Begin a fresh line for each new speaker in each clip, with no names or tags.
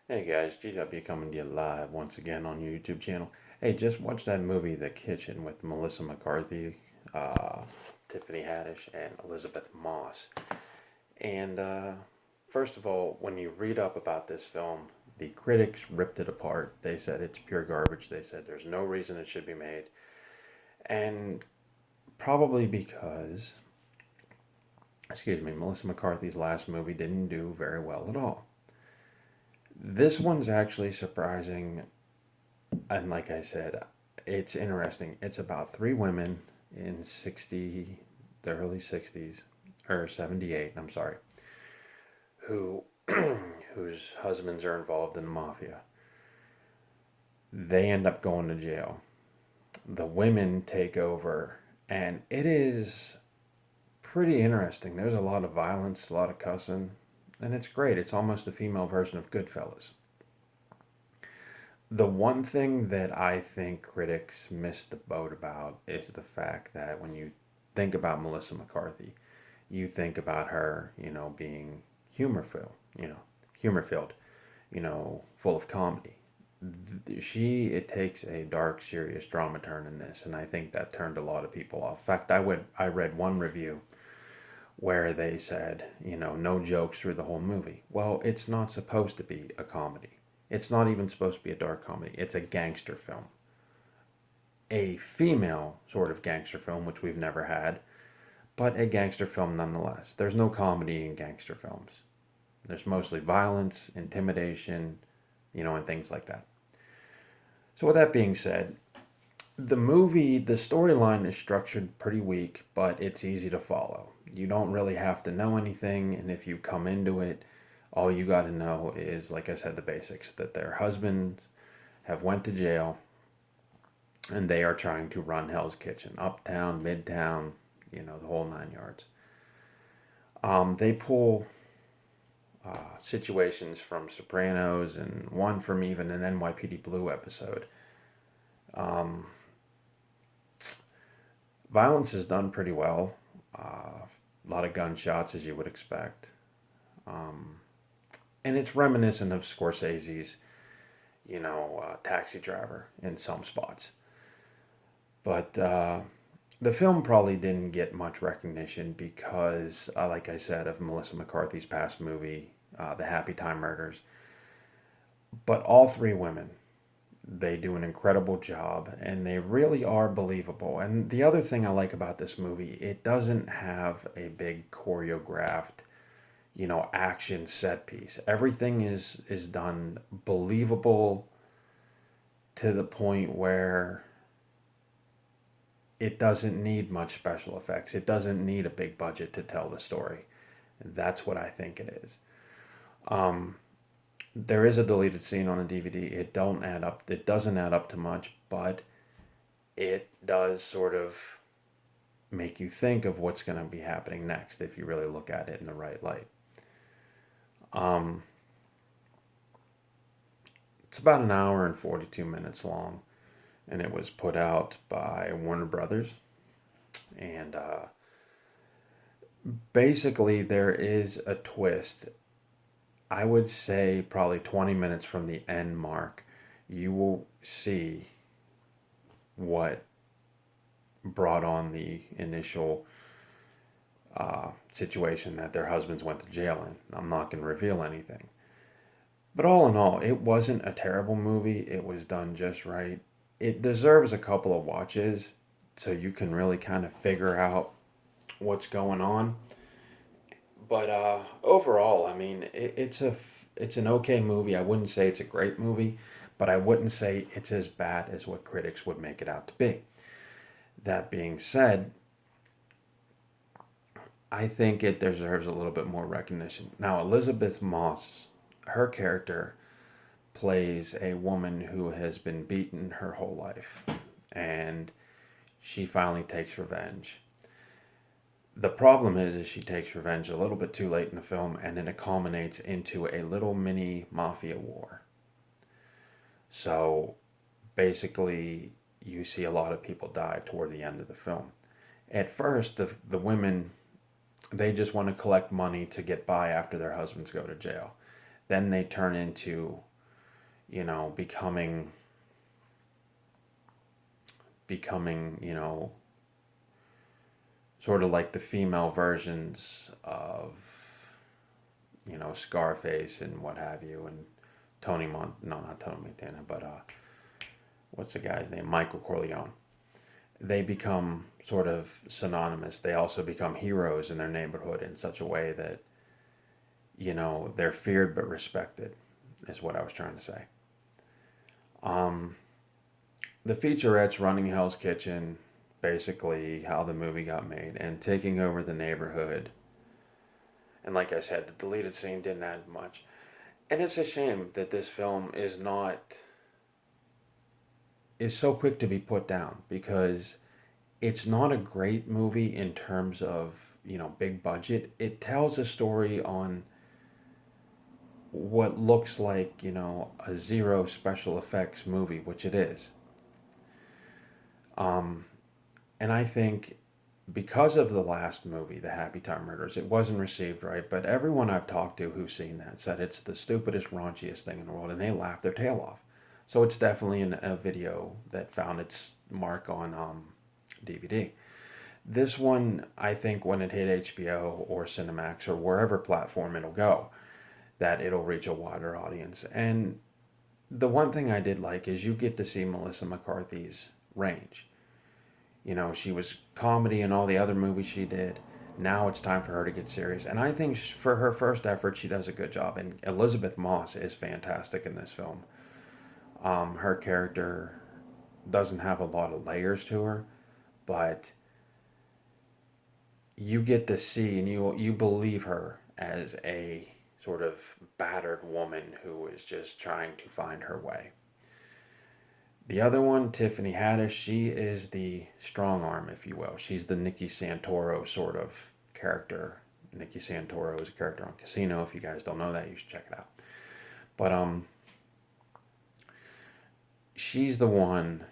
Hey guys, GW coming to you live once again on your YouTube channel. Hey, just watched that movie, The Kitchen, with Melissa McCarthy, uh, Tiffany Haddish, and Elizabeth Moss. And first of all, when you read up about this film, the critics ripped it apart. They said it's pure garbage. They said there's no reason it should be made. And probably because, Melissa McCarthy's last movie didn't do very well at all. This one's actually surprising. And like I said, it's interesting. It's about three women in the early 60s, or 78, I'm sorry, who whose husbands are involved in the mafia. They end up going to jail. The women take over, and it is pretty interesting. There's a lot of violence, a lot of cussing, and it's great. It's almost a female version of Goodfellas. The one thing that I think critics missed the boat about is the fact that when you think about Melissa McCarthy, you think about her, being humor filled, humor filled, full of comedy. It takes a dark, serious drama turn in this, and I think that turned a lot of people off. In fact, I read one review where they said, no jokes through the whole movie. Well, it's not supposed to be a comedy. It's not even supposed to be a dark comedy. It's a gangster film. A female sort of gangster film, which we've never had, but a gangster film nonetheless. There's no comedy in gangster films. There's mostly violence, intimidation, and things like that. So, with that being said, the storyline is structured pretty weak, but it's easy to follow. You don't really have to know anything, and if you come into it, all you got to know is, like I said, the basics that their husbands have went to jail, and they are trying to run Hell's Kitchen, uptown, midtown, the whole nine yards. They pull situations from Sopranos and one from even an NYPD Blue episode. Um, Violence is done pretty well. A lot of gunshots, as you would expect. Um, and it's reminiscent of Scorsese's, Taxi Driver in some spots. But the film probably didn't get much recognition because, like I said, of Melissa McCarthy's past movie, The Happy Time Murders. But all three women, they do an incredible job and they really are believable. And the other thing I like about this movie, it doesn't have a big choreographed, action set piece. Everything is done believable to the point where it doesn't need much special effects. It doesn't need a big budget to tell the story. And that's what I think it is. Um, there is a deleted scene on a DVD. It don't add up. It doesn't add up to much, but it does sort of make you think of what's going to be happening next if you really look at it in the right light. Um, it's about an hour and 42 minutes long, and it was put out by Warner Brothers. And basically, there is a twist. I would say probably 20 minutes from the end mark, you will see what brought on the initial situation that their husbands went to jail in. I'm not going to reveal anything. But all in all, it wasn't a terrible movie. It was done just right. It deserves a couple of watches so you can really kind of figure out what's going on. But overall, I mean, it's an okay movie. I wouldn't say it's a great movie, but I wouldn't say it's as bad as what critics would make it out to be. That being said, I think it deserves a little bit more recognition. Now, Elizabeth Moss, her character plays a woman who has been beaten her whole life, and she finally takes revenge. The problem is she takes revenge a little bit too late in the film, and then it culminates into a little mini mafia war. So basically, you see a lot of people die toward the end of the film. At first, the women, they just want to collect money to get by after their husbands go to jail. Then they turn into becoming, sort of like the female versions of, Scarface and what have you, and no, not Tony Montana, but what's the guy's name? Michael Corleone. They become sort of synonymous. They also become heroes in their neighborhood in such a way that, they're feared but respected, is what I was trying to say. Um, the featurette's running Hell's Kitchen, basically how the movie got made, and taking over the neighborhood. And like I said, the deleted scene didn't add much. And it's a shame that this film is so quick to be put down, because it's not a great movie in terms of, big budget. It tells a story on what looks like, a zero special effects movie, which it is. Um, and I think because of the last movie, The Happy Time Murders, it wasn't received right. But everyone I've talked to who's seen that said it's the stupidest, raunchiest thing in the world, and they laughed their tail off. So it's definitely a video that found its mark on DVD. This one, I think, when it hit HBO or Cinemax or wherever platform it'll go, that it'll reach a wider audience. And the one thing I did like is you get to see Melissa McCarthy's range. She was comedy in all the other movies she did. Now it's time for her to get serious. And I think for her first effort, she does a good job. And Elizabeth Moss is fantastic in this film. Her character doesn't have a lot of layers to her, but you get to see and you believe her as a sort of battered woman who is just trying to find her way. The other one, Tiffany Haddish, she is the strong arm, if you will. She's the Nikki Santoro sort of character. Nikki Santoro is a character on Casino. If you guys don't know that, you should check it out. But she's the one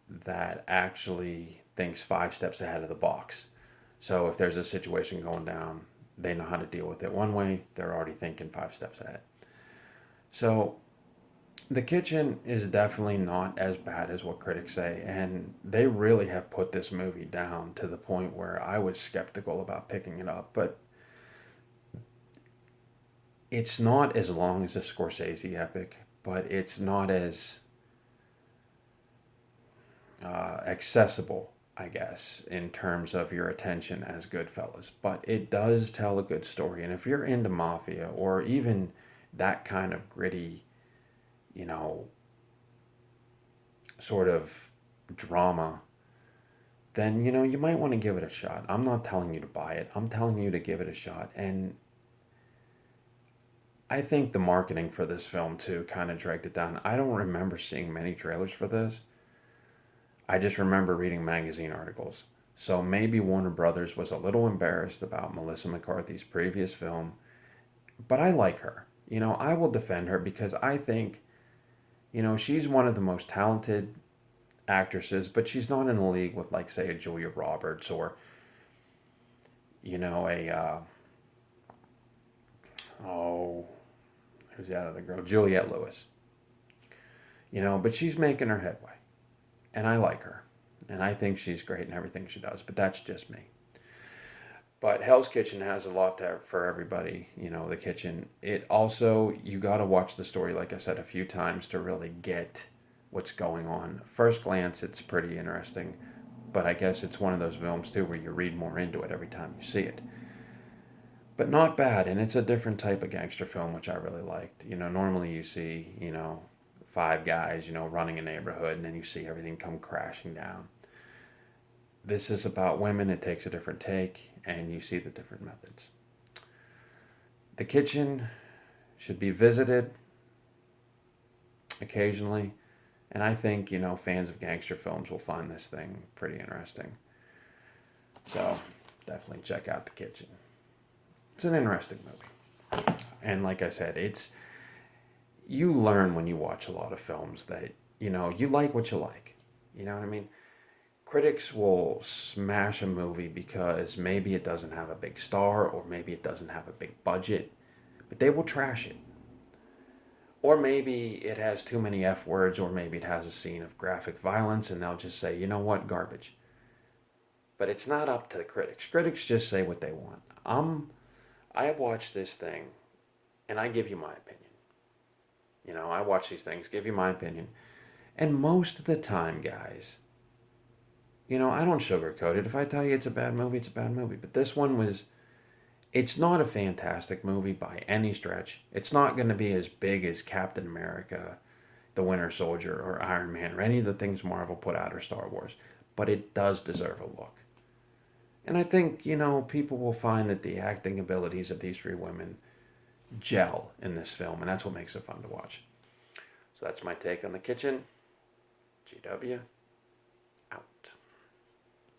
that actually thinks 5 steps ahead of the box. So if there's a situation going down, they know how to deal with it one way. They're already thinking 5 steps ahead. So The Kitchen is definitely not as bad as what critics say, and they really have put this movie down to the point where I was skeptical about picking it up. But it's not as long as a Scorsese epic, but it's not as accessible, I guess, in terms of your attention as Goodfellas. But it does tell a good story, and if you're into mafia or even that kind of gritty, you know, sort of drama, then you might want to give it a shot. I'm not telling you to buy it. I'm telling you to give it a shot. And I think the marketing for this film too kind of dragged it down. I don't remember seeing many trailers for this. I just remember reading magazine articles. So maybe Warner Brothers was a little embarrassed about Melissa McCarthy's previous film, but I like her. I will defend her because I think, she's one of the most talented actresses, but she's not in a league with, like, say, a Julia Roberts or, a, oh, who's the other girl? Juliette Lewis. But she's making her headway. And I like her. And I think she's great in everything she does, but that's just me. But Hell's Kitchen has a lot there for everybody, The Kitchen. It also, you got to watch the story, like I said, a few times to really get what's going on. First glance, it's pretty interesting, but I guess it's one of those films, too, where you read more into it every time you see it. But not bad, and it's a different type of gangster film, which I really liked. Normally you see, five guys, running a neighborhood, and then you see everything come crashing down. This is about women. It takes a different take, and you see the different methods. The Kitchen should be visited occasionally, and I think, fans of gangster films will find this thing pretty interesting. So, definitely check out The Kitchen. It's an interesting movie. And like I said, you learn when you watch a lot of films that, you like what you like. You know what I mean? Critics will smash a movie because maybe it doesn't have a big star or maybe it doesn't have a big budget, but they will trash it. Or maybe it has too many F words, or maybe it has a scene of graphic violence, and they'll just say, you know what, garbage. But it's not up to the critics. Critics just say what they want. I watch this thing, and I give you my opinion. I watch these things, give you my opinion. And most of the time, guys, I don't sugarcoat it. If I tell you it's a bad movie, it's a bad movie. But this one was, it's not a fantastic movie by any stretch. It's not going to be as big as Captain America, The Winter Soldier, or Iron Man, or any of the things Marvel put out, or Star Wars. But it does deserve a look. And I think, people will find that the acting abilities of these three women gel in this film, and that's what makes it fun to watch. So that's my take on The Kitchen. GW, out.